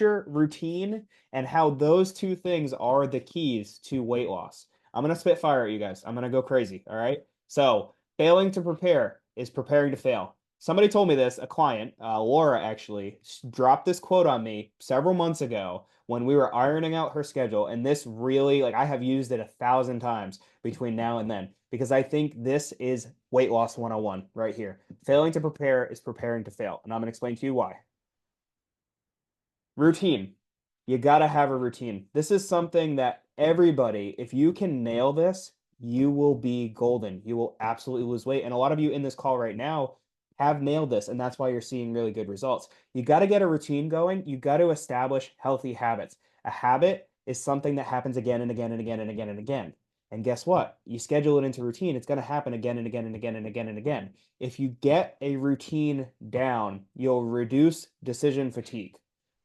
routine, and how those two things are the keys to weight loss. I'm gonna spit fire at you guys. I'm gonna go crazy. All right. So failing to prepare is preparing to fail. Somebody told me this, a client, Laura actually, dropped this quote on me several months ago when we were ironing out her schedule. And this really, like, I have used it 1,000 times between now and then because I think this is weight loss 101 right here. Failing to prepare is preparing to fail. And I'm going to explain to you why. Routine. You got to have a routine. This is something that everybody, if you can nail this, you will be golden. You will absolutely lose weight. And a lot of you in this call right now have nailed this, and that's why you're seeing really good results. You got to get a routine going. You got to establish healthy habits. A habit is something that happens again and again and again and again and again. And guess what? You schedule it into routine, it's going to happen again and again and again and again and again. If you get a routine down, you'll reduce decision fatigue.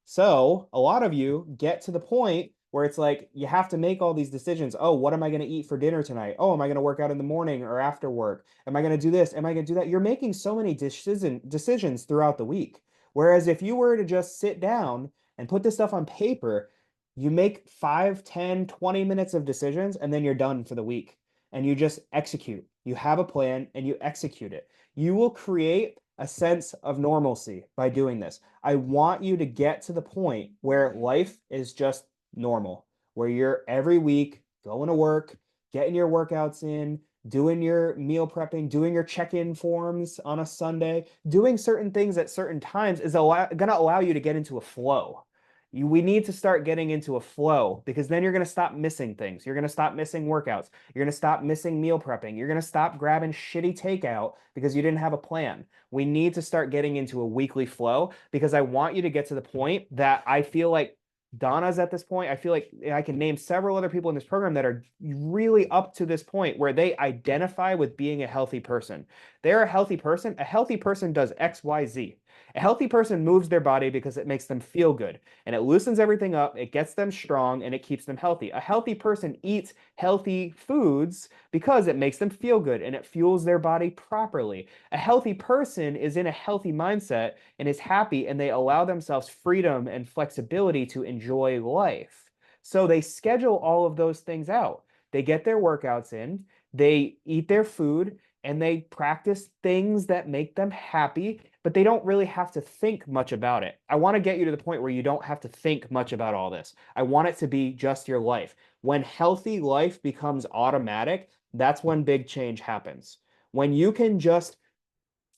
So a lot of you get to the point where it's like you have to make all these decisions. Oh, what am I going to eat for dinner tonight? Oh, am I going to work out in the morning or after work? Am I going to do this? Am I going to do that? You're making so many decisions throughout the week. Whereas if you were to just sit down and put this stuff on paper, you make 5, 10, 20 minutes of decisions and then you're done for the week. And you just execute. You have a plan and you execute it. You will create a sense of normalcy by doing this. I want you to get to the point where life is just normal, where you're every week going to work, getting your workouts in, doing your meal prepping, doing your check-in forms on a Sunday, doing certain things at certain times is going to allow you to get into a flow. We need to start getting into a flow because then you're going to stop missing things. You're going to stop missing workouts. You're going to stop missing meal prepping. You're going to stop grabbing shitty takeout because you didn't have a plan. We need to start getting into a weekly flow because I want you to get to the point that I feel like Donna's at this point. I feel like I can name several other people in this program that are really up to this point where they identify with being a healthy person. They're a healthy person. A healthy person does X, Y, Z. A healthy person moves their body because it makes them feel good and it loosens everything up, it gets them strong, and it keeps them healthy. A healthy person eats healthy foods because it makes them feel good and it fuels their body properly. A healthy person is in a healthy mindset and is happy and they allow themselves freedom and flexibility to enjoy life. So they schedule all of those things out. They get their workouts in, they eat their food, and they practice things that make them happy, but they don't really have to think much about it. I want to get you to the point where you don't have to think much about all this. I want it to be just your life. When healthy life becomes automatic, that's when big change happens. When you can just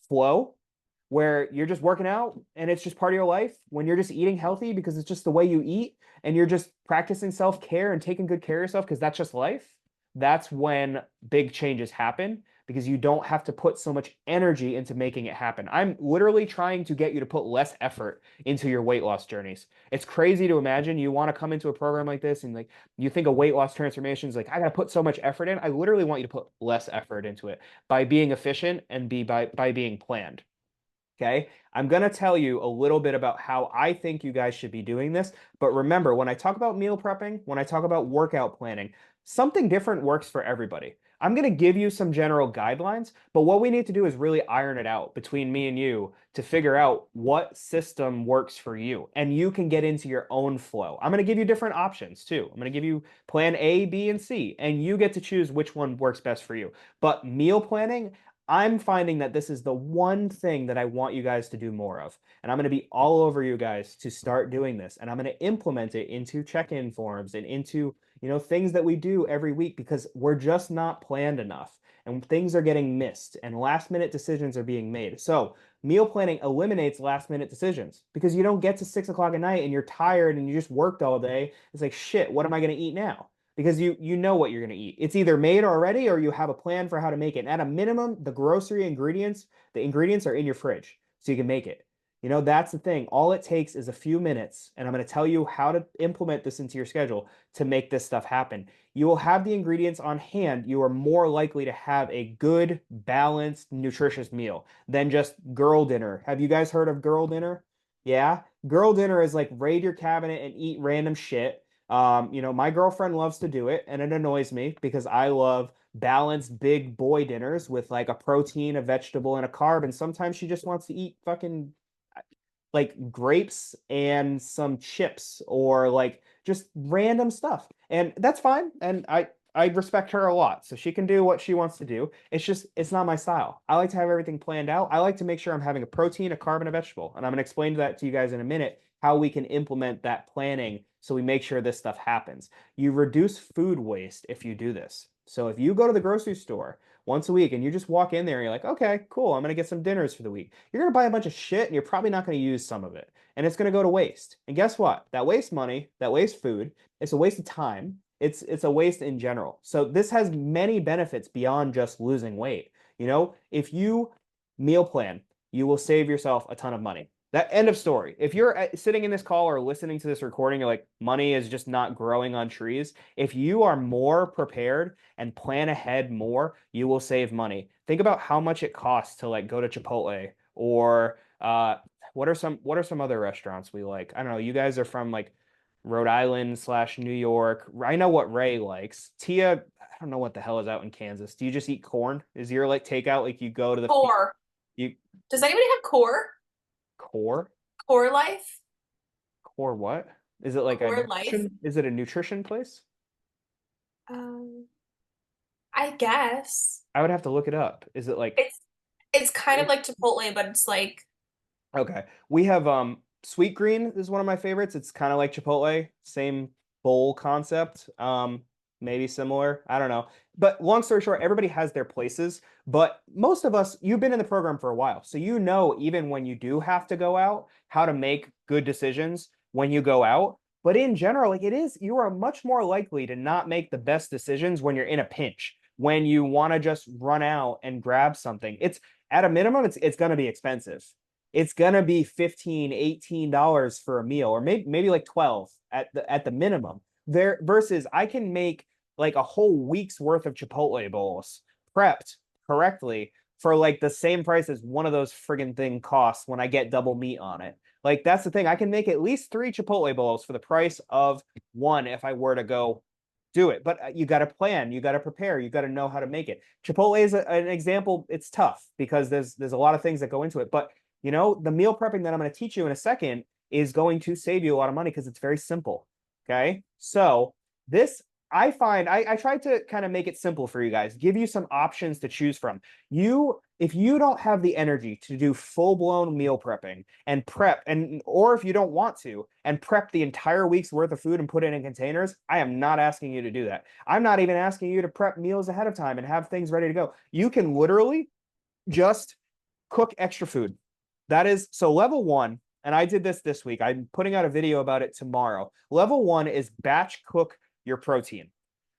flow, where you're just working out and it's just part of your life, when you're just eating healthy because it's just the way you eat, and you're just practicing self-care and taking good care of yourself because that's just life, that's when big changes happen because you don't have to put so much energy into making it happen. I'm literally trying to get you to put less effort into your weight loss journeys. It's crazy to imagine you want to come into a program like this and like you think a weight loss transformation is like, I got to put so much effort in. I literally want you to put less effort into it by being efficient and by being planned. Okay, I'm going to tell you a little bit about how I think you guys should be doing this. But remember, when I talk about meal prepping, when I talk about workout planning, something different works for everybody. I'm going to give you some general guidelines, but what we need to do is really iron it out between me and you to figure out what system works for you. And you can get into your own flow. I'm going to give you different options too. I'm going to give you plan A, B, and C, and you get to choose which one works best for you. But meal planning, I'm finding that this is the one thing that I want you guys to do more of. And I'm going to be all over you guys to start doing this. And I'm going to implement it into check-in forms and into, things that we do every week because we're just not planned enough and things are getting missed and last minute decisions are being made. So meal planning eliminates last minute decisions because you don't get to 6 o'clock at night and you're tired and you just worked all day. It's like, shit, what am I going to eat now? Because you know what you're going to eat. It's either made already or you have a plan for how to make it. And at a minimum, the ingredients are in your fridge, so you can make it. That's the thing. All it takes is a few minutes, and I'm going to tell you how to implement this into your schedule to make this stuff happen. You will have the ingredients on hand. You are more likely to have a good, balanced, nutritious meal than just girl dinner. Have you guys heard of girl dinner? Yeah. Girl dinner is like raid your cabinet and eat random shit. My girlfriend loves to do it, and it annoys me because I love balanced big boy dinners with like a protein, a vegetable, and a carb. And sometimes she just wants to eat fucking like grapes and some chips or like just random stuff. And that's fine. And I respect her a lot. So she can do what she wants to do. It's just it's not my style. I like to have everything planned out. I like to make sure I'm having a protein, a carb, and a vegetable. And I'm going to explain that to you guys in a minute how we can implement that planning so we make sure this stuff happens. You reduce food waste if you do this. So if you go to the grocery store once a week and you just walk in there and you're like, okay, cool, I'm going to get some dinners for the week. You're going to buy a bunch of shit and you're probably not going to use some of it. And it's going to go to waste. And guess what? That wastes money, that wastes food, it's a waste of time. It's a waste in general. So this has many benefits beyond just losing weight. You know, if you meal plan, you will save yourself a ton of money. That end of story. If you're sitting in this call or listening to this recording, you're like, money is just not growing on trees. If you are more prepared and plan ahead more, you will save money. Think about how much it costs to like go to Chipotle or what are some other restaurants we like? I don't know. You guys are from like Rhode Island slash New York. I know what Ray likes. Tia, I don't know what the hell is out in Kansas. Do you just eat corn? Is your like takeout like you go to the Core. you Does anybody have core? core? Core life? Core what? Is it like a Core life? nutrition? Is it a nutrition place? Um, I guess. I would have to look it up. Is it like It's it's kind of like Chipotle, but it's like okay. We have Sweet Green is one of my favorites. It's kind of like Chipotle, same bowl concept. Maybe similar. I don't know. But long story short, everybody has their places, but most of us, you've been in the program for a while. So you know even when you do have to go out, how to make good decisions when you go out. But in general, like it is, you are much more likely to not make the best decisions when you're in a pinch, when you want to just run out and grab something. It's at a minimum, it's going to be expensive. It's gonna be 15, $18 for a meal, or maybe like 12 at the minimum. There versus I can make like a whole week's worth of Chipotle bowls prepped correctly for like the same price as one of those friggin' thing costs when I get double meat on it. Like that's the thing. I can make at least three Chipotle bowls for the price of one if I were to go do it. But you got to plan, you got to prepare, you got to know how to make it. Chipotle is an example. It's tough because there's a lot of things that go into it, but you know, the meal prepping that I'm going to teach you in a second is going to save you a lot of money because it's very simple. Okay. So this, I find, I tried to kind of make it simple for you guys, give you some options to choose from. If you don't have the energy to do full blown meal prepping and prep, or if you don't want to, and prep the entire week's worth of food and put it in containers, I am not asking you to do that. I'm not even asking you to prep meals ahead of time and have things ready to go. You can literally just cook extra food. That is so level one, and I did this week. I'm putting out a video about it tomorrow. Level one is batch cook your protein.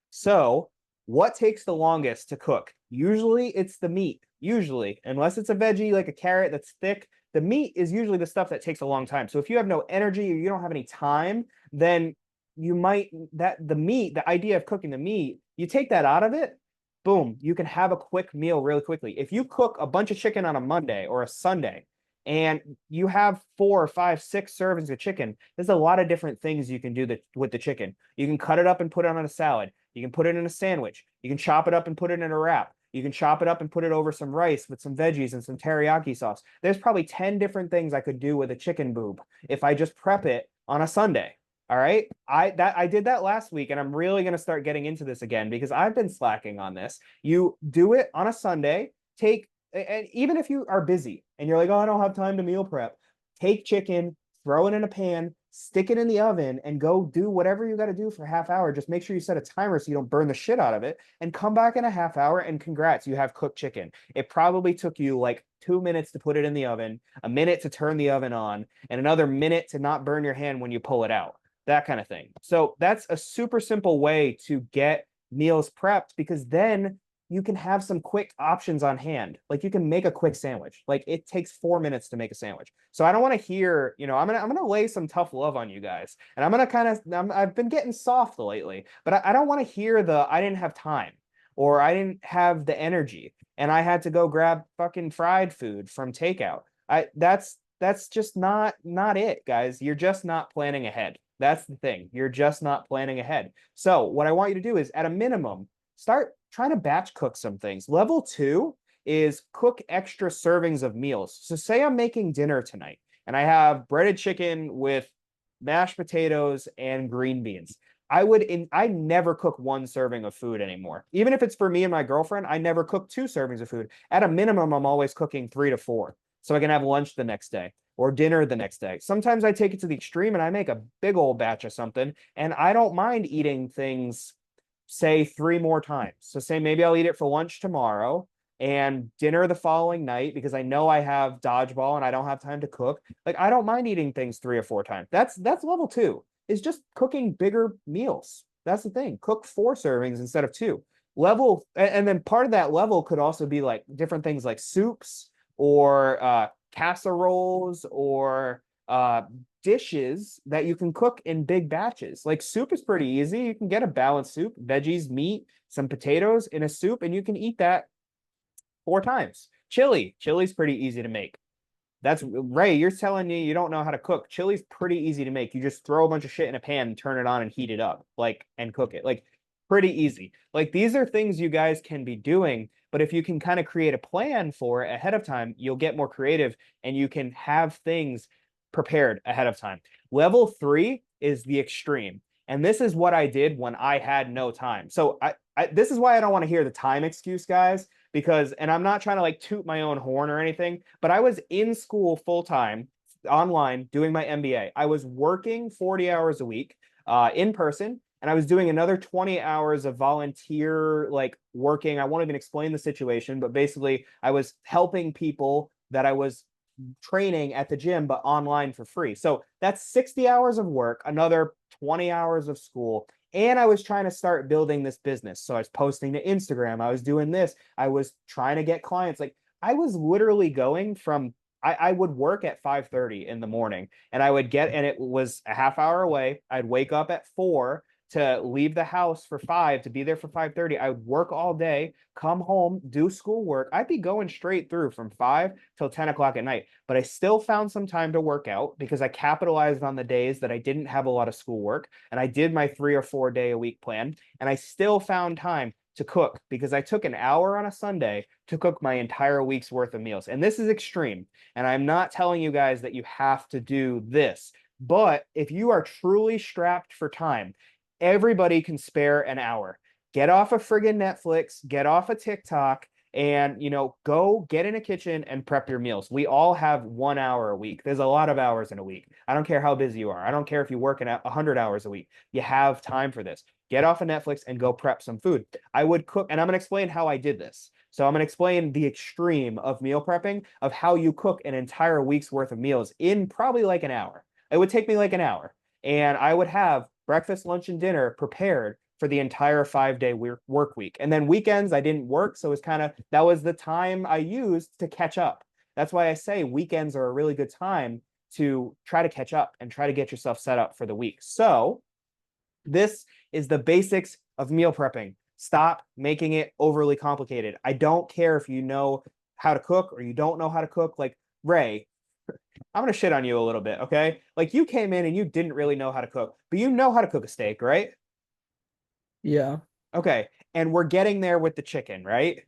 So, what takes the longest to cook? Usually it's the meat. Usually, unless it's a veggie like a carrot that's thick, the meat is usually the stuff that takes a long time. So, if you have no energy or you don't have any time, then you might that the meat, the idea of cooking the meat, you take that out of it, boom, you can have a quick meal really quickly. If you cook a bunch of chicken on a Monday or a Sunday, and you have 4 or 5, 6 servings of chicken, there's a lot of different things you can do with the chicken. You can cut it up and put it on a salad. You can put it in a sandwich. You can chop it up and put it in a wrap. You can chop it up and put it over some rice with some veggies and some teriyaki sauce. There's probably 10 different things I could do with a chicken boob if I just prep it on a Sunday. All right. I did that last week and I'm really going to start getting into this again because I've been slacking on this. You do it on a Sunday, take and even if you are busy and you're like, oh, I don't have time to meal prep, take chicken, throw it in a pan, stick it in the oven, and go do whatever you got to do for a half hour. Just make sure you set a timer so you don't burn the shit out of it, and come back in a half hour. And congrats, you have cooked chicken. It probably took you like 2 minutes to put it in the oven, a minute to turn the oven on, and another minute to not burn your hand when you pull it out. That kind of thing. So that's a super simple way to get meals prepped because then you can have some quick options on hand. Like you can make a quick sandwich. Like it takes 4 minutes to make a sandwich. So I don't want to hear, I'm gonna lay some tough love on you guys, and I'm gonna kind of, I've been getting soft lately, but I don't want to hear the I didn't have time or I didn't have the energy and I had to go grab fucking fried food from takeout. That's just not it, guys. You're just not planning ahead. That's the thing. You're just not planning ahead. So what I want you to do is at a minimum start trying to batch cook some things. Level two is cook extra servings of meals. So say I'm making dinner tonight. and I have breaded chicken with mashed potatoes and green beans. I never cook one serving of food anymore. Even if it's for me and my girlfriend, I never cook two servings of food. At a minimum, I'm always cooking 3 to 4 so I can have lunch the next day or dinner the next day. Sometimes I take it to the extreme and I make a big old batch of something, and I don't mind eating things, say, 3 more times. So say maybe I'll eat it for lunch tomorrow and dinner the following night because I know I have dodgeball and I don't have time to cook. Like, I don't mind eating things 3 or 4 times. That's level two, is just cooking bigger meals. That's the thing. Cook 4 servings instead of two. And then part of that level could also be like different things like soups or casseroles or dishes that you can cook in big batches. Like soup is pretty easy. You can get a balanced soup, veggies, meat, some potatoes in a soup, and you can eat that 4 times. Chili's pretty easy to make. That's Ray, you're telling me you don't know how to cook. Chili's pretty easy to make. You just throw a bunch of shit in a pan and turn it on and heat it up, like, and cook it. Like, pretty easy. Like, these are things you guys can be doing, but if you can kind of create a plan for it ahead of time, you'll get more creative and you can have things prepared ahead of time. Level 3 is the extreme. And this is what I did when I had no time. So this is why I don't want to hear the time excuse, guys, because, and I'm not trying to like toot my own horn or anything, but I was in school full time online doing my MBA. I was working 40 hours a week in person, and I was doing another 20 hours of volunteer, like, working. I won't even explain the situation, but basically I was helping people that I was training at the gym, but online for free. So that's 60 hours of work, another 20 hours of school. And I was trying to start building this business. So I was posting to Instagram. I was doing this. I was trying to get clients. Like, I was literally going from, I would work at 5:30 in the morning, and and it was a half hour away. I'd wake up at 4 to leave the house for 5 to be there for 5:30. I would work all day, come home, do schoolwork. I'd be going straight through from 5 till 10 o'clock at night. But I still found some time to work out because I capitalized on the days that I didn't have a lot of schoolwork. And I did my 3 or 4 day a week plan. And I still found time to cook because I took an hour on a Sunday to cook my entire week's worth of meals. And this is extreme. And I'm not telling you guys that you have to do this. But if you are truly strapped for time, everybody can spare an hour. Get off of friggin' Netflix, get off of TikTok, and go get in a kitchen and prep your meals. We all have 1 hour a week. There's a lot of hours in a week. I don't care how busy you are. I don't care if you work 100 hours a week. You have time for this. Get off of Netflix and go prep some food. I would cook, and I'm going to explain how I did this. So I'm going to explain the extreme of meal prepping, of how you cook an entire week's worth of meals in probably like an hour. It would take me like an hour, and I would have breakfast, lunch, and dinner prepared for the entire 5 day work week. And then weekends, I didn't work. So that was the time I used to catch up. That's why I say weekends are a really good time to try to catch up and try to get yourself set up for the week. So this is the basics of meal prepping. Stop making it overly complicated. I don't care if you know how to cook or you don't know how to cook. Like, Ray, I'm going to shit on you a little bit, okay? Like, you came in and you didn't really know how to cook, but you know how to cook a steak, right? Yeah. Okay. And we're getting there with the chicken, right?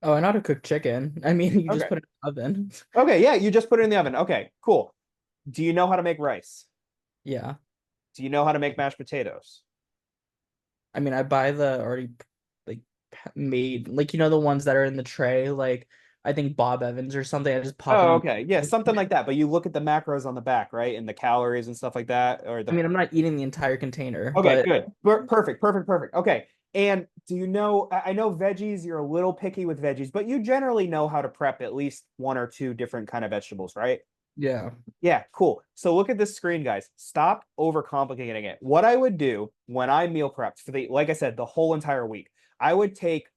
Oh, I know how to cook chicken. I mean, you just Okay. put it in the oven. Okay, yeah, you just put it in the oven. Okay, cool. Do you know how to make rice? Yeah. Do you know how to make mashed potatoes? I mean, I buy the already like made, like, the ones that are in the tray, like I think Bob Evans or something. I just pop it Oh, in. okay. Yeah, something like that. But you look at the macros on the back, right? And the calories and stuff like that, or I mean, I'm not eating the entire container, Okay, but good. Perfect, perfect, perfect. Okay. And do you know, I know veggies, you're a little picky with veggies, but you generally know how to prep at least 1 or 2 different kind of vegetables, right? yeah. Yeah, cool. So look at this screen, guys. Stop overcomplicating it. What I would do when I meal prepped for like I said, the whole entire week, I would take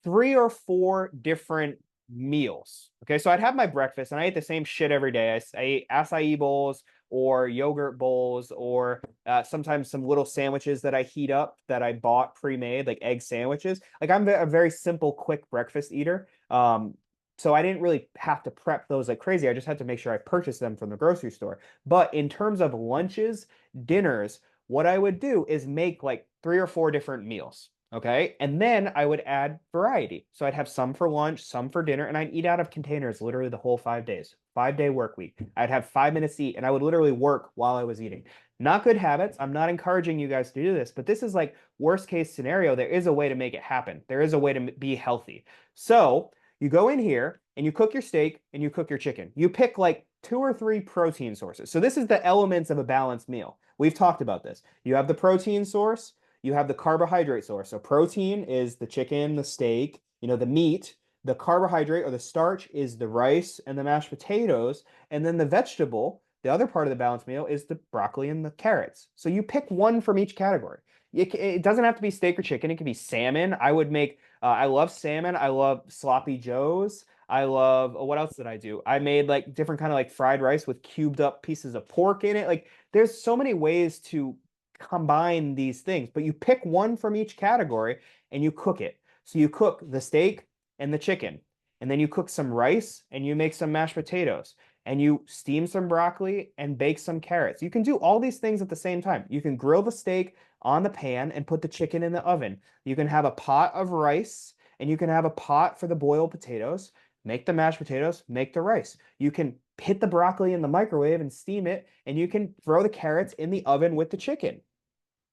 3 or 4 different meals. Okay, so I'd have my breakfast and I ate the same shit every day. I ate acai bowls or yogurt bowls or sometimes some little sandwiches that I heat up that I bought pre-made, like egg sandwiches. Like, I'm a very simple, quick breakfast eater. So I didn't really have to prep those like crazy. I just had to make sure I purchased them from the grocery store. But in terms of lunches, dinners, what I would do is make like 3 or 4 different meals. Okay. And then I would add variety. So I'd have some for lunch, some for dinner, and I'd eat out of containers literally the whole 5 days. 5 day work week. I'd have 5 minutes to eat and I would literally work while I was eating. Not good habits. I'm not encouraging you guys to do this, but this is like worst case scenario. There is a way to make it happen. There is a way to be healthy. So you go in here and you cook your steak and you cook your chicken. You pick like 2 or 3 protein sources. So this is the elements of a balanced meal. We've talked about this. You have the protein source, you have the carbohydrate source. So protein is the chicken, the steak, the meat. The carbohydrate or the starch is the rice and the mashed potatoes. And then the vegetable, the other part of the balanced meal, is the broccoli and the carrots. So you pick one from each category. It doesn't have to be steak or chicken. It can be salmon. I would make, I love salmon. I love sloppy joes. I love, what else did I do? I made like different kind of like fried rice with cubed up pieces of pork in it. Like there's so many ways to combine these things, but you pick one from each category and you cook it. So you cook the steak and the chicken, and then you cook some rice and you make some mashed potatoes, and you steam some broccoli and bake some carrots. You can do all these things at the same time. You can grill the steak on the pan and put the chicken in the oven. You can have a pot of rice and you can have a pot for the boiled potatoes. Make the mashed potatoes, make the rice. You can hit the broccoli in the microwave and steam it, and you can throw the carrots in the oven with the chicken.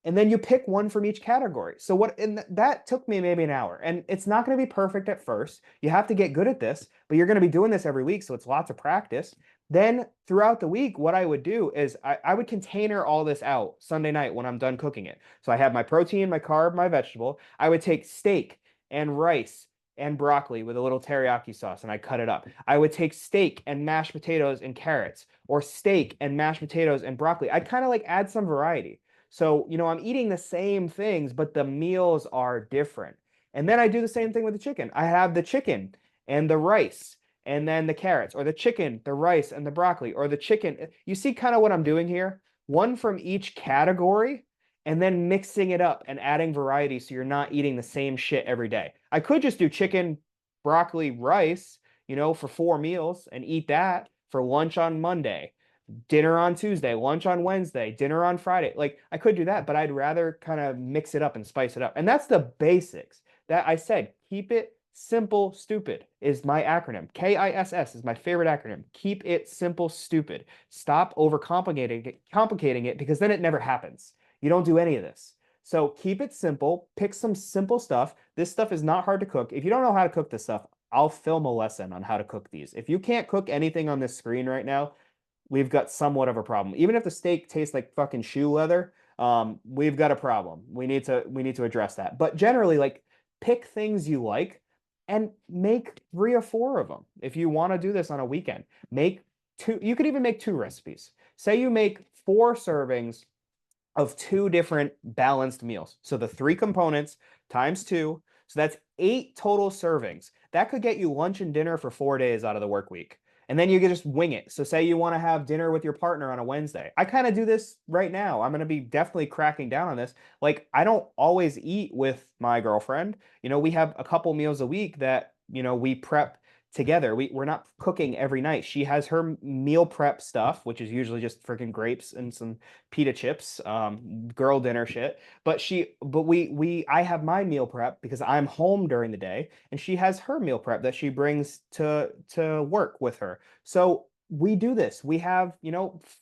And then you pick one from each category. So that took me maybe an hour. And it's not going to be perfect at first. You have to get good at this, but you're going to be doing this every week, so it's lots of practice. Then throughout the week, what I would do is I would container all this out Sunday night when I'm done cooking it. So I have my protein, my carb, my vegetable. I would take steak and rice and broccoli with a little teriyaki sauce, and I cut it up. I would take steak and mashed potatoes and carrots, or steak and mashed potatoes and broccoli. I'd kind of like add some variety. So, I'm eating the same things, but the meals are different. And then I do the same thing with the chicken. I have the chicken and the rice and then the carrots, or the chicken, the rice, and the broccoli, or the chicken. You see kind of what I'm doing here? One from each category, and then mixing it up and adding variety so you're not eating the same shit every day. I could just do chicken, broccoli, rice, for 4 meals and eat that for lunch on Monday, dinner on Tuesday, lunch on Wednesday, dinner on Friday. Like I could do that, but I'd rather kind of mix it up and spice it up. And that's the basics. That I said, keep it simple, stupid is my acronym. KISS is my favorite acronym. Keep it simple, stupid. Stop complicating it, because then it never happens. You don't do any of this. So keep it simple, pick some simple stuff. This stuff is not hard to cook. If you don't know how to cook this stuff, I'll film a lesson on how to cook these. If you can't cook anything on this screen right now, we've got somewhat of a problem. Even if the steak tastes like fucking shoe leather, we've got a problem. We need to address that. But generally, like, pick things you like and make 3 or 4 of them. If you want to do this on a weekend, make 2. You could even make 2 recipes. Say you make 4 servings of 2 different balanced meals. So the 3 components times 2. So that's 8 total servings. That could get you lunch and dinner for 4 days out of the work week. And then you can just wing it. So say you want to have dinner with your partner on a Wednesday. I kind of do this right now. I'm going to be definitely cracking down on this. Like, I don't always eat with my girlfriend. We have a couple meals a week that, we prep together. We're not cooking every night. She has her meal prep stuff, which is usually just freaking grapes and some pita chips, girl dinner shit. But I have my meal prep because I'm home during the day, and she has her meal prep that she brings to work with her. So we do this. We have,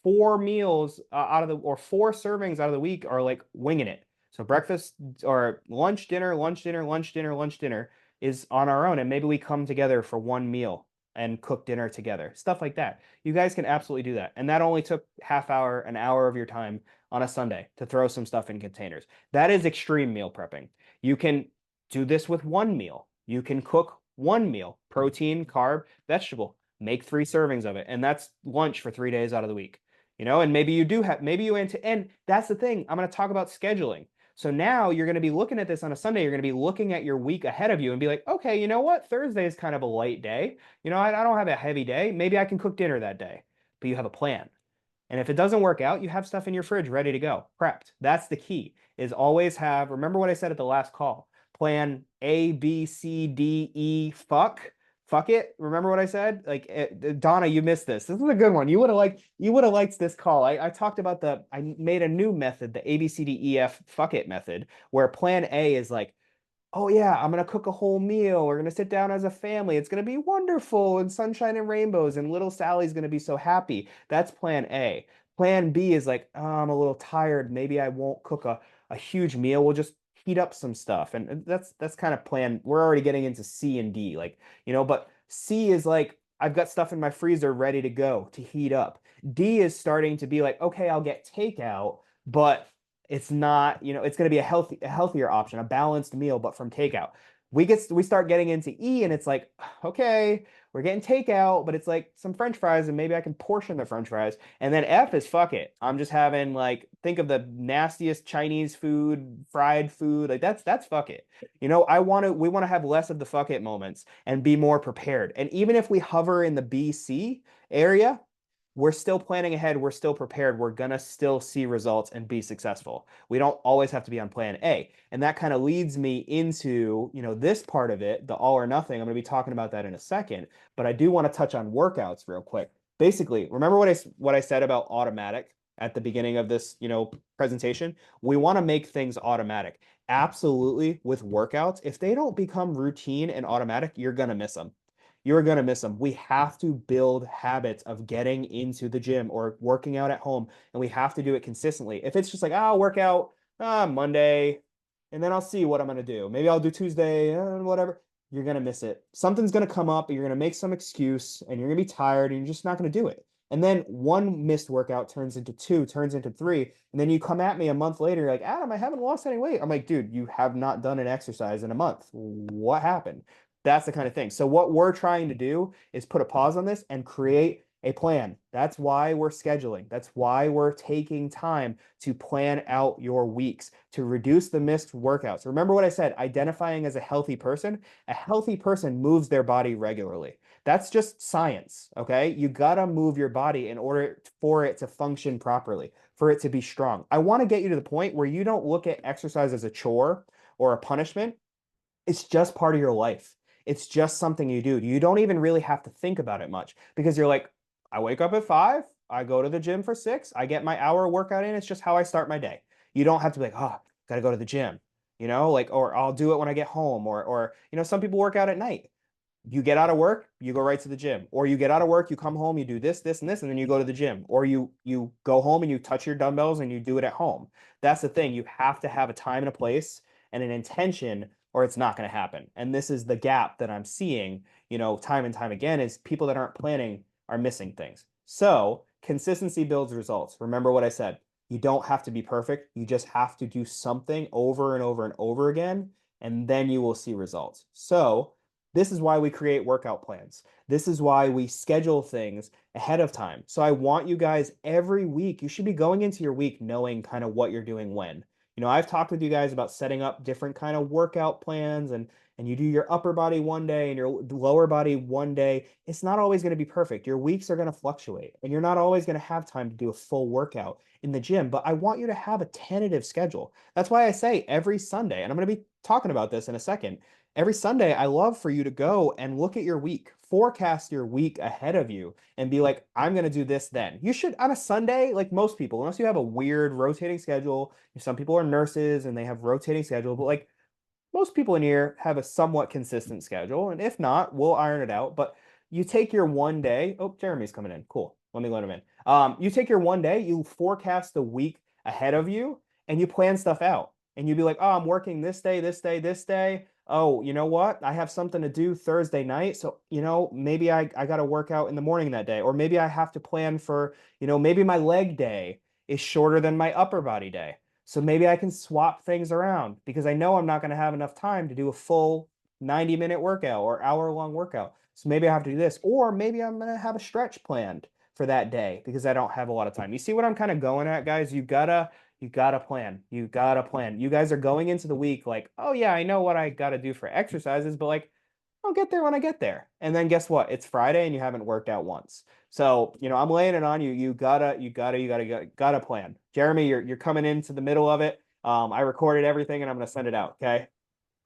4 meals or 4 servings out of the week are like winging it. So breakfast or lunch, dinner, lunch, dinner, lunch, dinner, lunch, dinner is on our own, and maybe we come together for 1 meal and cook dinner together, stuff like that. You guys can absolutely do that, and that only took half hour, an hour of your time on a Sunday to throw some stuff in containers. That is extreme meal prepping. You can do this with 1 meal. You can cook 1 meal, protein, carb, vegetable, make 3 servings of it, and that's lunch for 3 days out of the week. And maybe and that's the thing. I'm going to talk about scheduling. So now you're going to be looking at this on a Sunday. You're going to be looking at your week ahead of you and be like, okay, you know what? Thursday is kind of a light day. I don't have a heavy day. Maybe I can cook dinner that day. But you have a plan. And if it doesn't work out, you have stuff in your fridge ready to go, prepped. That's the key, is always remember what I said at the last call. Plan A, B, C, D, E, fuck it. Remember what I said? Like, Donna, you missed this. This is a good one. You would have liked this call. I talked about I made a new method, the A, B, C, D, E, F, fuck it method, where plan A is like, oh yeah, I'm gonna cook a whole meal. We're gonna sit down as a family. It's gonna be wonderful and sunshine and rainbows, and little Sally's gonna be so happy. That's plan A. Plan B is like, oh, I'm a little tired. Maybe I won't cook a huge meal. We'll just heat up some stuff. And that's kind of plan. We're already getting into C and D, like, but C is like, I've got stuff in my freezer ready to go to heat up. D is starting to be like, okay, I'll get takeout, but it's not, it's going to be a healthier option, a balanced meal, but from takeout. We start getting into E, and it's like, okay, we're getting takeout, but it's like some French fries, and maybe I can portion the French fries. And then F is fuck it. I'm just having, like, think of the nastiest Chinese food, fried food. Like, that's fuck it. We want to have less of the fuck it moments and be more prepared. And even if we hover in the BC area, we're still planning ahead. We're still prepared. We're going to still see results and be successful. We don't always have to be on plan A. And that kind of leads me into, this part of it, the all or nothing. I'm going to be talking about that in a second, but I do want to touch on workouts real quick. Basically, remember what I said about automatic at the beginning of this, presentation? We want to make things automatic. Absolutely, with workouts, if they don't become routine and automatic, you're going to miss them. You're going to miss them. We have to build habits of getting into the gym or working out at home, and we have to do it consistently. If it's just like, I'll work out Monday, and then I'll see what I'm going to do. Maybe I'll do Tuesday, whatever. You're going to miss it. Something's going to come up, and you're going to make some excuse, and you're going to be tired, and you're just not going to do it. And then one missed workout turns into two, turns into three. And then you come at me a month later, you're like, Adam, I haven't lost any weight. I'm like, dude, you have not done an exercise in a month. What happened? That's the kind of thing. So what we're trying to do is put a pause on this and create a plan. That's why we're scheduling. That's why we're taking time to plan out your weeks, to reduce the missed workouts. Remember what I said, identifying as a healthy person moves their body regularly. That's just science, okay? You gotta move your body in order for it to function properly, for it to be strong. I wanna get you to the point where you don't look at exercise as a chore or a punishment. It's just part of your life. It's just something you do. You don't even really have to think about it much because you're like, I wake up at 5, I go to the gym for 6, I get my hour workout in. It's just how I start my day. You don't have to be like, oh, got to go to the gym, like, or I'll do it when I get home, or some people work out at night. You get out of work, you go right to the gym, or you get out of work, you come home, you do this, this, and this, and then you go to the gym, or you go home and you touch your dumbbells and you do it at home. That's the thing. You have to have a time and a place and an intention, or it's not going to happen. And this is the gap that I'm seeing, time and time again, is people that aren't planning are missing things. So consistency builds results. Remember what I said. You don't have to be perfect. You just have to do something over and over and over again, and then you will see results. So this is why we create workout plans. This is why we schedule things ahead of time. So I want you guys every week, you should be going into your week knowing kind of what you're doing when. I've talked with you guys about setting up different kind of workout plans, and you do your upper body one day and your lower body one day. It's not always going to be perfect. Your weeks are going to fluctuate, and you're not always going to have time to do a full workout in the gym, but I want you to have a tentative schedule. That's why I say every Sunday, and I'm going to be talking about this in a second. Every Sunday, I love for you to go and look at your week, forecast your week ahead of you, and be like, I'm going to do this then. You should, on a Sunday, like most people, unless you have a weird rotating schedule, some people are nurses and they have rotating schedule, but like most people in here have a somewhat consistent schedule. And if not, we'll iron it out. But you take your one day. Oh, Jeremy's coming in. Cool. Let me let him in. You take your one day, you forecast the week ahead of you, and you plan stuff out. And you'd be like, oh, I'm working this day, this day, this day. Oh, you know what? I have something to do Thursday night. So, maybe I got to work out in the morning that day. Or maybe I have to plan for, maybe my leg day is shorter than my upper body day. So maybe I can swap things around because I know I'm not going to have enough time to do a full 90-minute workout or hour-long workout. So maybe I have to do this. Or maybe I'm going to have a stretch planned for that day because I don't have a lot of time. You see what I'm kind of going at, guys? You gotta plan. You gotta plan. You guys are going into the week like, oh yeah, I know what I gotta do for exercises, but like, I'll get there when I get there. And then guess what? It's Friday and you haven't worked out once. So, I'm laying it on you. You gotta plan. Jeremy, you're coming into the middle of it. I recorded everything and I'm gonna send it out. Okay.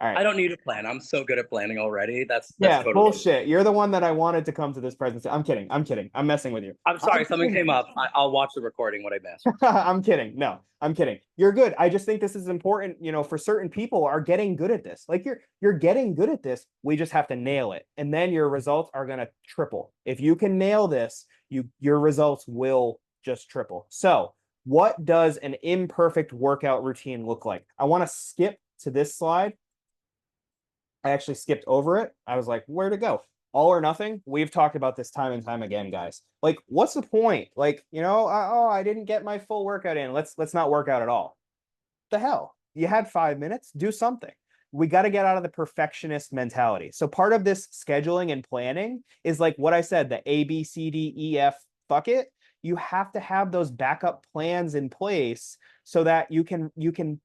All right. I don't need a plan. I'm so good at planning already. That's Yeah, totally bullshit. You're the one that I wanted to come to this presentation. I'm kidding. I'm kidding. I'm messing with you. I'm sorry, I'm something kidding. came up. I'll watch the recording what I missed. I'm kidding. No, I'm kidding. You're good. I just think this is important, you know, for certain people are getting good at this. Like you're getting good at this. We just have to nail it. And then your results are going to triple. If you can nail this, your results will just triple. So, what does an imperfect workout routine look like? I want to skip to this slide. I actually skipped over it. I was like, where to go? All or nothing. We've talked about this time and time again, guys. Like, what's the point? Like, you know, oh, I didn't get my full workout in. Let's not work out at all. The hell? You had 5 minutes. Do something. We got to get out of the perfectionist mentality. So part of this scheduling and planning is like what I said, the A, B, C, D, E, F bucket. You have to have those backup plans in place so that you can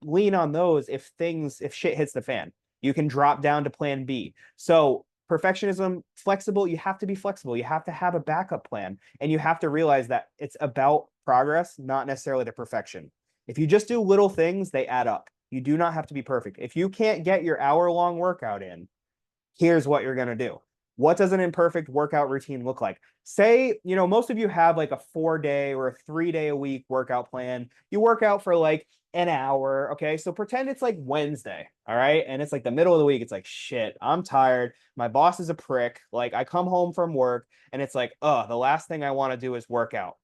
lean on those if shit hits the fan. You can drop down to plan B. So perfectionism, flexible, you have to be flexible. You have to have a backup plan. And you have to realize that it's about progress, not necessarily the perfection. If you just do little things, they add up. You do not have to be perfect. If you can't get your hour-long workout in, here's what you're going to do. What does an imperfect workout routine look like? Say, you know, most of you have like a 4-day or a 3-day a week workout plan. You work out for like an hour. Okay. So pretend it's like Wednesday. All right. And it's like the middle of the week. It's like, shit, I'm tired. My boss is a prick. Like I come home from work and it's like, the last thing I want to do is work out.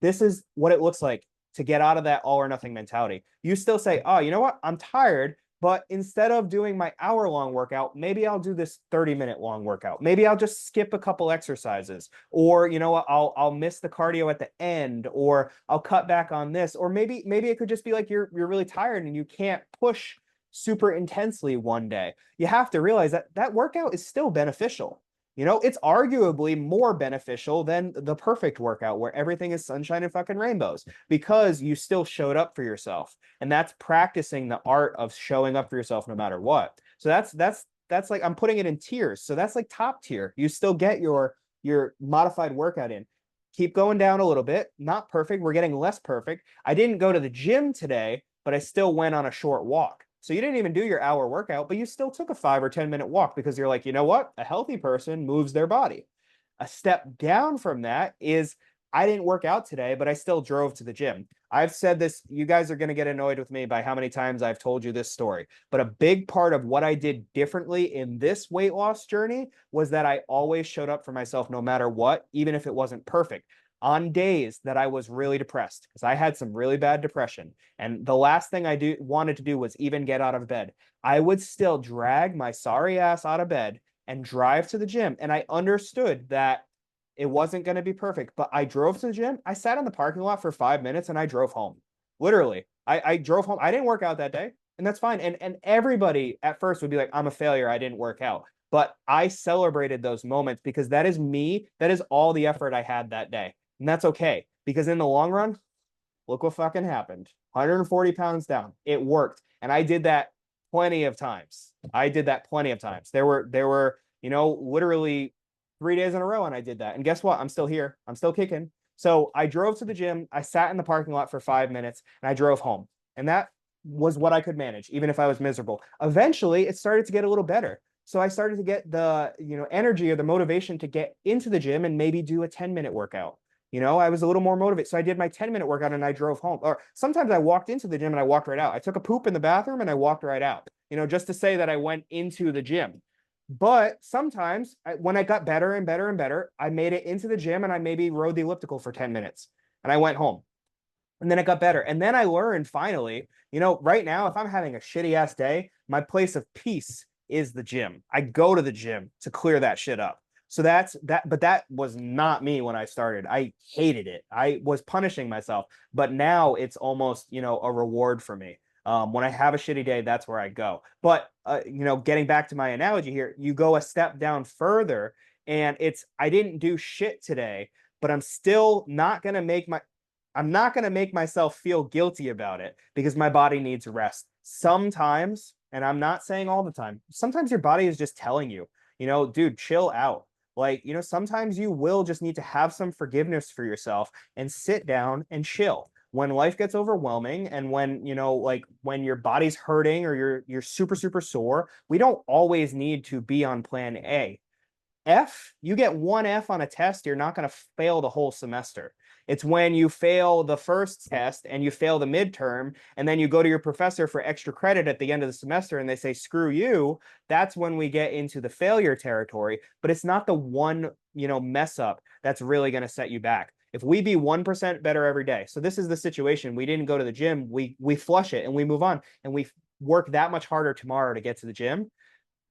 This is what it looks like to get out of that all or nothing mentality. You still say, oh, you know what? I'm tired. But instead of doing my hour-long workout, maybe I'll do this 30-minute long workout. Maybe I'll just skip a couple exercises. Or, you know what, I'll miss the cardio at the end, or I'll cut back on this. Or maybe it could just be like you're really tired and you can't push super intensely one day. You have to realize that that workout is still beneficial. You know, it's arguably more beneficial than the perfect workout where everything is sunshine and fucking rainbows because you still showed up for yourself. And that's practicing the art of showing up for yourself no matter what. So that's like I'm putting it in tiers. So that's like top tier. You still get your modified workout in. Keep going down a little bit. Not perfect. We're getting less perfect. I didn't go to the gym today, but I still went on a short walk. So you didn't even do your hour workout, but you still took a 5 or 10 minute walk because you're like, you know what? A healthy person moves their body. A step down from that is I didn't work out today, but I still drove to the gym. I've said this, you guys are going to get annoyed with me by how many times I've told you this story. But a big part of what I did differently in this weight loss journey was that I always showed up for myself no matter what, even if it wasn't perfect. On days that I was really depressed, because I had some really bad depression. And the last thing I wanted to do was even get out of bed. I would still drag my sorry ass out of bed and drive to the gym. And I understood that it wasn't going to be perfect, but I drove to the gym. I sat in the parking lot for 5 minutes and I drove home. Literally, I drove home. I didn't work out that day, and that's fine. And everybody at first would be like, I'm a failure. I didn't work out. But I celebrated those moments because that is me. That is all the effort I had that day. And that's okay, because in the long run, look what fucking happened. 140 pounds down. It worked. And I did that plenty of times. There were, you know, literally 3 days in a row and I did that. And guess what? I'm still here. I'm still kicking. So I drove to the gym. I sat in the parking lot for 5 minutes and I drove home. And that was what I could manage, even if I was miserable. Eventually, it started to get a little better. So I started to get the, you know, energy or the motivation to get into the gym and maybe do a 10-minute workout. You know, I was a little more motivated. So I did my 10-minute workout and I drove home. Or sometimes I walked into the gym and I walked right out. I took a poop in the bathroom and I walked right out, you know, just to say that I went into the gym. But sometimes when I got better and better and better, I made it into the gym and I maybe rode the elliptical for 10 minutes and I went home. And then it got better. And then I learned finally, you know, right now, if I'm having a shitty ass day, my place of peace is the gym. I go to the gym to clear that shit up. So that's that, but that was not me when I started. I hated it. I was punishing myself, but now it's almost, you know, a reward for me. When I have a shitty day, that's where I go. But, you know, getting back to my analogy here, you go a step down further and I didn't do shit today, but I'm still not going to I'm not going to make myself feel guilty about it because my body needs rest. Sometimes, and I'm not saying all the time, sometimes your body is just telling you, you know, dude, chill out. Like, you know, sometimes you will just need to have some forgiveness for yourself and sit down and chill. when life gets overwhelming and when, like when your body's hurting or you're super, super sore, we don't always need to be on plan A. You get one F on a test, you're not going to fail the whole semester. It's when you fail the first test and you fail the midterm, and then you go to your professor for extra credit at the end of the semester and they say, screw you. That's when we get into the failure territory. But it's not the one, mess up that's really going to set you back. If we be 1% better every day. So this is the situation. We didn't go to the gym. We flush it and we move on and we work that much harder tomorrow to get to the gym.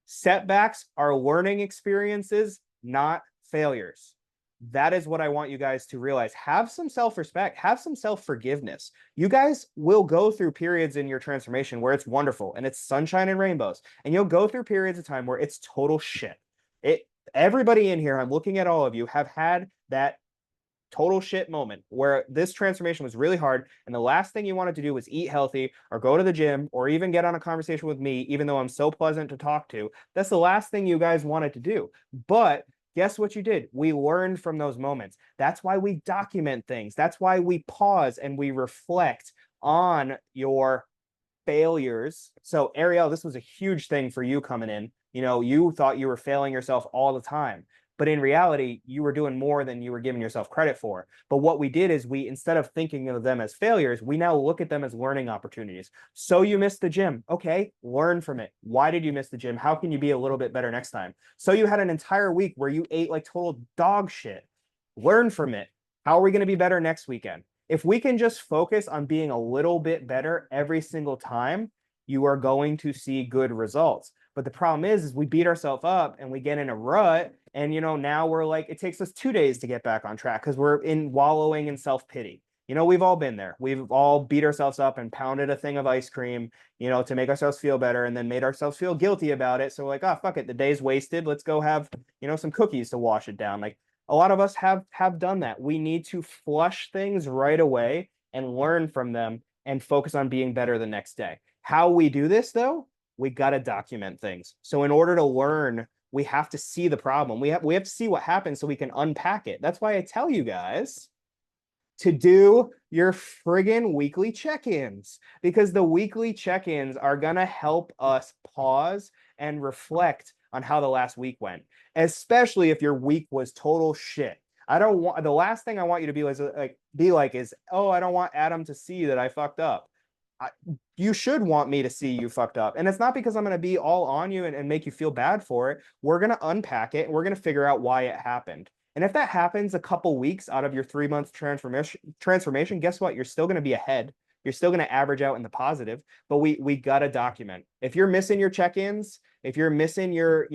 Setbacks are learning experiences, not failures. That is what I want you guys to realize. Have some self-respect, have some self-forgiveness. You guys will go through periods in your transformation where it's wonderful and it's sunshine and rainbows. And you'll go through periods of time where it's total shit. Everybody in here, I'm looking at all of you, have had that total shit moment where this transformation was really hard and the last thing you wanted to do was eat healthy or go to the gym or even get on a conversation with me, even though I'm so pleasant to talk to. That's the last thing you guys wanted to do. But guess what you did? We learned from those moments. That's why we document things. That's why we pause and we reflect on your failures. So Ariel, this was a huge thing for you coming in. You thought you were failing yourself all the time. But in reality, you were doing more than you were giving yourself credit for. But what we did is instead of thinking of them as failures, we now look at them as learning opportunities. So you missed the gym. Okay, learn from it. Why did you miss the gym? How can you be a little bit better next time? So you had an entire week where you ate like total dog shit. Learn from it. How are we going to be better next weekend? If we can just focus on being a little bit better every single time, you are going to see good results. But the problem is we beat ourselves up and we get in a rut. And, now we're like, it takes us 2 days to get back on track because we're wallowing in self-pity. We've all been there. We've all beat ourselves up and pounded a thing of ice cream, to make ourselves feel better and then made ourselves feel guilty about it. So we're like, oh, fuck it. The day's wasted. Let's go have, some cookies to wash it down. Like a lot of us have done that. We need to flush things right away and learn from them and focus on being better the next day. How we do this, though, we got to document things. So in order to learn, we have to see the problem. We have to see what happens so we can unpack it. That's why I tell you guys to do your friggin' weekly check-ins, because the weekly check-ins are going to help us pause and reflect on how the last week went, especially if your week was total shit. The last thing I want you to be like is, oh, I don't want Adam to see that I fucked up. You should want me to see you fucked up. And it's not because I'm going to be all on you and make you feel bad for it. We're going to unpack it and we're going to figure out why it happened. And if that happens a couple weeks out of your 3-month transformation, guess what? You're still going to be ahead. You're still going to average out in the positive, but we got to document. If you're missing your check-ins, if you're missing your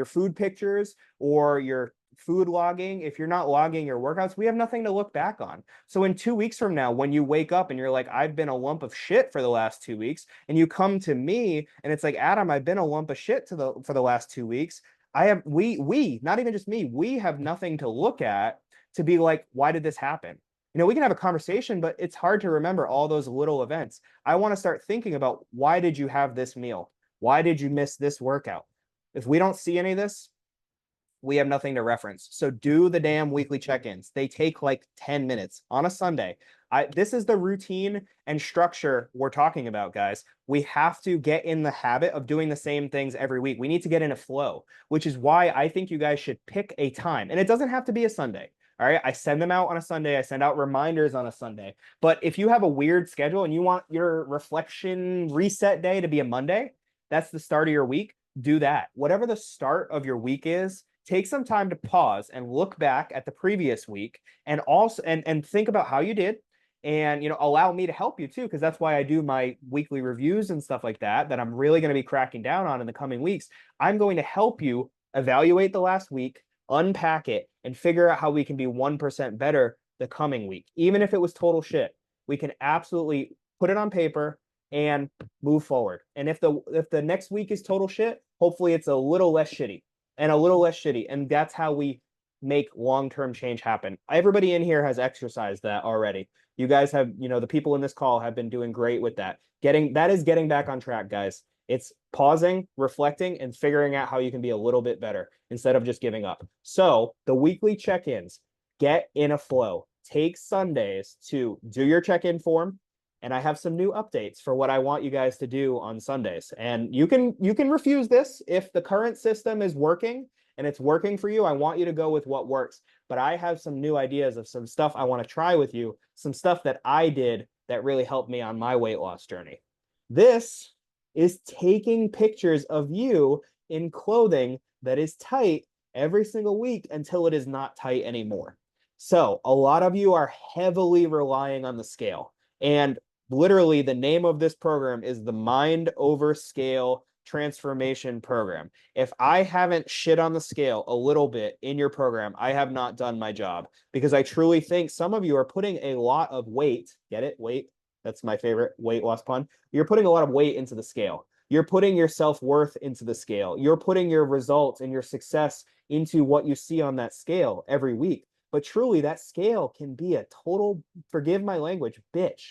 food pictures or your food logging, if you're not logging your workouts, we have nothing to look back on. So in 2 weeks from now, when you wake up and you're like, I've been a lump of shit for the last 2 weeks, and you come to me and it's like, Adam, I've been a lump of shit for the last 2 weeks. We, not even just me, we have nothing to look at to be like, why did this happen? We can have a conversation, but it's hard to remember all those little events. I want to start thinking about, why did you have this meal? Why did you miss this workout? If we don't see any of this, we have nothing to reference. So do the damn weekly check-ins. They take like 10 minutes on a Sunday. This is the routine and structure we're talking about, guys. We have to get in the habit of doing the same things every week. We need to get in a flow, which is why I think you guys should pick a time. And it doesn't have to be a Sunday. All right. I send them out on a Sunday. I send out reminders on a Sunday. But if you have a weird schedule and you want your reflection reset day to be a Monday, that's the start of your week. Do that. Whatever the start of your week is, take some time to pause and look back at the previous week and also and think about how you did, and allow me to help you too, because that's why I do my weekly reviews and stuff like that I'm really going to be cracking down on in the coming weeks. I'm going to help you evaluate the last week, unpack it, and figure out how we can be 1% better the coming week. Even if it was total shit, we can absolutely put it on paper and move forward. And if the next week is total shit, hopefully it's a little less shitty. And that's how we make long-term change happen. Everybody in here has exercised that already. You guys have, the people in this call have been doing great with that. That is getting back on track, guys. It's pausing, reflecting, and figuring out how you can be a little bit better instead of just giving up. So the weekly check-ins, get in a flow. take Sundays to do your check-in form, and I have some new updates for what I want you guys to do on Sundays. And you can refuse this if the current system is working and it's working for you. I want you to go with what works. But I have some new ideas of some stuff I want to try with you, some stuff that I did that really helped me on my weight loss journey. This is taking pictures of you in clothing that is tight every single week until it is not tight anymore. So a lot of you are heavily relying on the scale. And literally the name of this program is the Mind Over Scale Transformation Program. If I haven't shit on the scale a little bit in your program, I have not done my job, because I truly think some of you are putting a lot of weight, get it? Weight. That's my favorite weight loss pun. You're putting a lot of weight into the scale. You're putting your self-worth into the scale. You're putting your results and your success into what you see on that scale every week. But truly, that scale can be a total, forgive my language, bitch.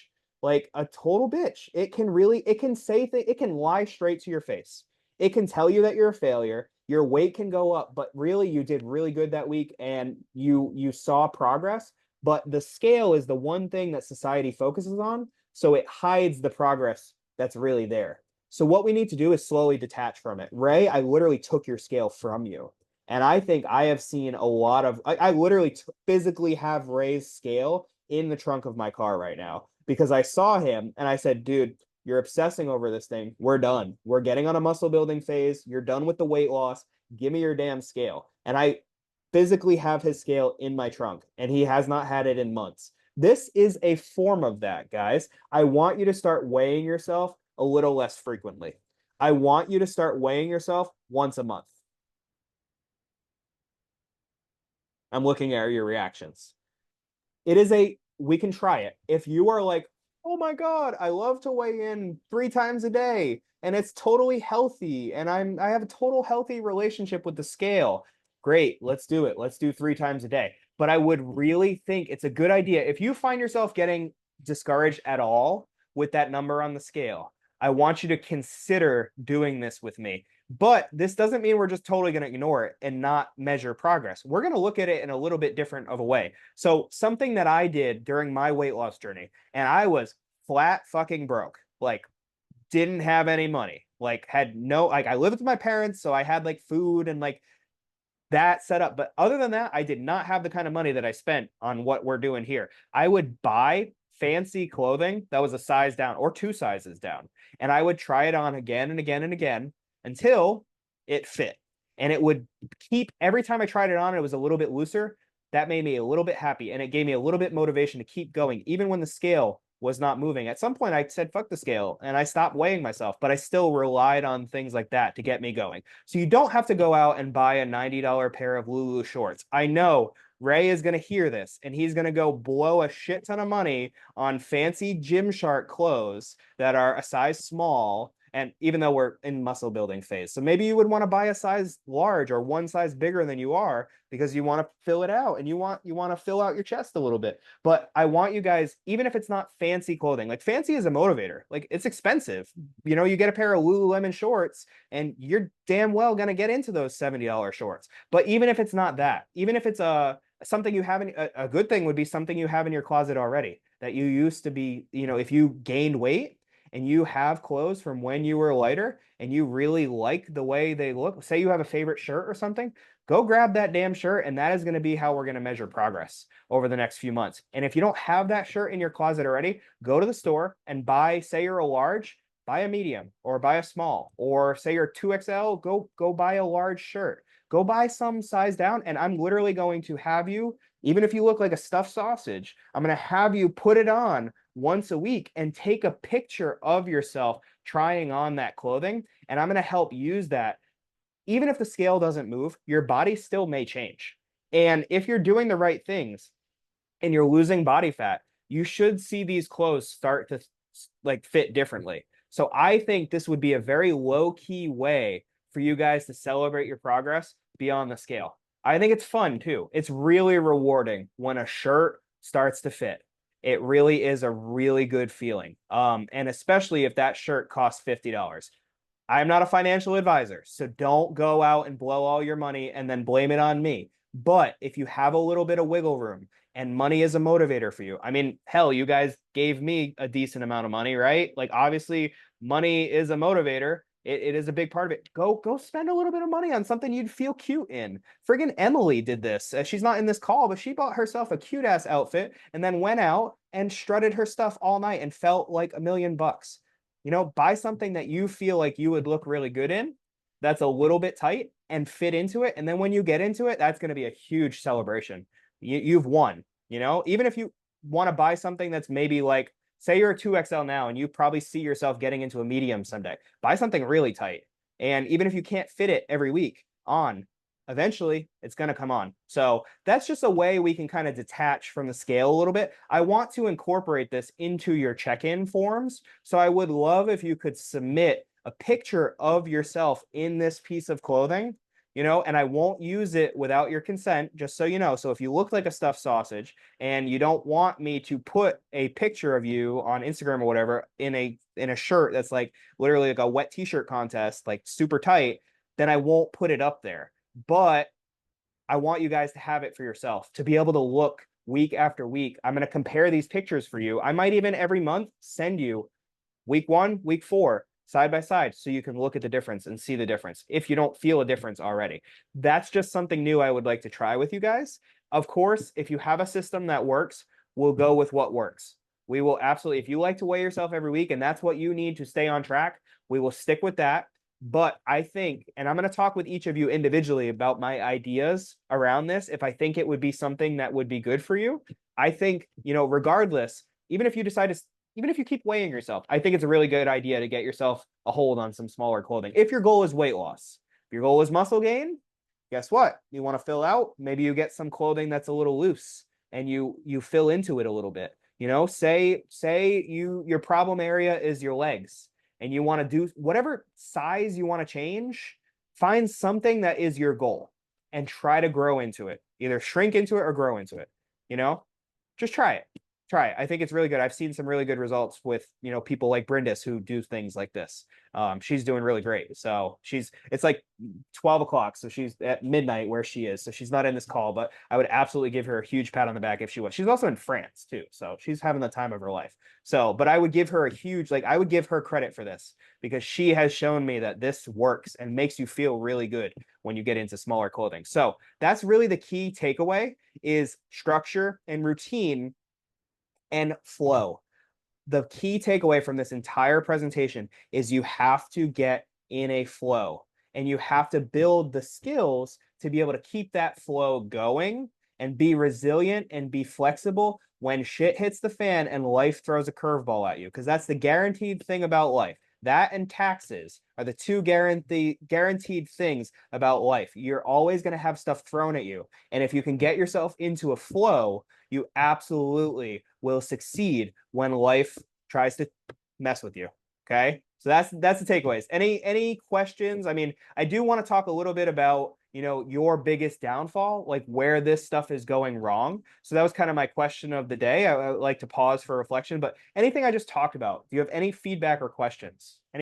Like a total bitch. It can say things, it can lie straight to your face. It can tell you that you're a failure. Your weight can go up, but really you did really good that week and you saw progress. But the scale is the one thing that society focuses on, so it hides the progress that's really there. So what we need to do is slowly detach from it. Ray, I literally took your scale from you. And I think I have seen a lot of, I literally physically have Ray's scale in the trunk of my car right now, because I saw him and I said, dude, you're obsessing over this thing. We're done. We're getting on a muscle building phase. You're done with the weight loss. Give me your damn scale. And I physically have his scale in my trunk, and he has not had it in months. This is a form of that, guys. I want you to start weighing yourself a little less frequently. I want you to start weighing yourself once a month. I'm looking at your reactions. We can try it. If you are like, oh my God, I love to weigh in 3 times a day and it's totally healthy and I have a total healthy relationship with the scale. Great, let's do it. Let's do 3 times a day. But I would really think it's a good idea. If you find yourself getting discouraged at all with that number on the scale, I want you to consider doing this with me. But this doesn't mean we're just totally going to ignore it and not measure progress. We're going to look at it in a little bit different of a way. So something that I did during my weight loss journey, and I was flat fucking broke, like didn't have any money, like had no, like I lived with my parents, so I had like food and like that set up. But other than that, I did not have the kind of money that I spent on what we're doing here. I would buy fancy clothing that was a size down or 2 sizes down, and I would try it on again and again and again until it fit. And it would keep, every time I tried it on, it was a little bit looser. That made me a little bit happy. And it gave me a little bit motivation to keep going, even when the scale was not moving. At some point, I said, fuck the scale, and I stopped weighing myself, but I still relied on things like that to get me going. So you don't have to go out and buy a $90 pair of Lulu shorts. I know Ray is going to hear this and he's going to go blow a shit ton of money on fancy Gymshark clothes that are a size small. And even though we're in muscle building phase, so maybe you would want to buy a size large or one size bigger than you are, because you want to fill it out and you want to fill out your chest a little bit. But I want you guys, even if it's not fancy clothing, like fancy is a motivator, like it's expensive. You know, you get a pair of Lululemon shorts and you're damn well going to get into those $70 shorts. But even if it's not that, even if it's something you have in, a good thing would be something you have in your closet already that you used to be, you know, if you gained weight and you have clothes from when you were lighter and you really like the way they look, say you have a favorite shirt or something, go grab that damn shirt. And that is going to be how we're going to measure progress over the next few months. And if you don't have that shirt in your closet already, go to the store and buy, say you're a large, buy a medium or buy a small, or say you're 2XL, go buy a large shirt, go buy some size down. And I'm literally going to have you, even if you look like a stuffed sausage, I'm going to have you put it on once a week and take a picture of yourself trying on that clothing. And I'm going to help use that. Even if the scale doesn't move, your body still may change. And if you're doing the right things and you're losing body fat, you should see these clothes start to like fit differently. So I think this would be a very low key way for you guys to celebrate your progress beyond the scale. I think it's fun too. It's really rewarding when a shirt starts to fit. It really is a really good feeling. And especially if that shirt costs $50. I'm not a financial advisor, so don't go out and blow all your money and then blame it on me. But if you have a little bit of wiggle room and money is a motivator for you. I mean, hell, you guys gave me a decent amount of money, right? Like, obviously, money is a motivator. It is a big part of it. Go spend a little bit of money on something you'd feel cute in. Friggin' Emily did this. She's not in this call, but she bought herself a cute ass outfit and then went out and strutted her stuff all night and felt like $1,000,000. You know, buy something that you feel like you would look really good in, that's a little bit tight, and fit into it. And then when you get into it, that's going to be a huge celebration. You've won. You know, even if you want to buy something that's maybe like, say you're a 2XL now and you probably see yourself getting into a medium someday, buy something really tight. And even if you can't fit it every week on, eventually it's going to come on. So that's just a way we can kind of detach from the scale a little bit. I want to incorporate this into your check-in forms. So I would love if you could submit a picture of yourself in this piece of clothing, you know, and I won't use it without your consent, just so you know. So if you look like a stuffed sausage and you don't want me to put a picture of you on Instagram or whatever in a shirt that's like literally like a wet t-shirt contest, like super tight, then I won't put it up there. But I want you guys to have it for yourself, to be able to look week after week. I'm going to compare these pictures for you. I might even every month send you week 1, week 4, side by side, so you can look at the difference and see the difference if you don't feel a difference already. That's just something new I would like to try with you guys. Of course, if you have a system that works, we'll go with what works. We will absolutely, if you like to weigh yourself every week and that's what you need to stay on track, we will stick with that. But I think, and I'm going to talk with each of you individually about my ideas around this, if I think it would be something that would be good for you. I think, you know, regardless, even if you decide to, even if you keep weighing yourself, I think it's a really good idea to get yourself a hold on some smaller clothing. If your goal is weight loss, if your goal is muscle gain, guess what? You want to fill out, maybe you get some clothing that's a little loose and you fill into it a little bit. You know, say your problem area is your legs and you want to do whatever size you want to change, find something that is your goal and try to grow into it. Either shrink into it or grow into it. You know, just try it. Try it. I think it's really good. I've seen some really good results with, you know, people like Brindis who do things like this. She's doing really great. So it's like 12 o'clock. So she's at midnight where she is. So she's not in this call, but I would absolutely give her a huge pat on the back if she was. She's also in France too. So she's having the time of her life. So, but I would give her a huge, like, I would give her credit for this because she has shown me that this works and makes you feel really good when you get into smaller clothing. So that's really the key takeaway is structure and routine and flow. The key takeaway from this entire presentation is you have to get in a flow and you have to build the skills to be able to keep that flow going and be resilient and be flexible when shit hits the fan and life throws a curveball at you. Because that's the guaranteed thing about life. That and taxes are the two guaranteed things about life. You're always going to have stuff thrown at you. And if you can get yourself into a flow, you absolutely will succeed when life tries to mess with you. Okay. So that's the takeaways. Any questions? I mean, I do want to talk a little bit about, you know, your biggest downfall, like where this stuff is going wrong. So that was kind of my question of the day. I would like to pause for reflection, but anything I just talked about, do you have any feedback or questions?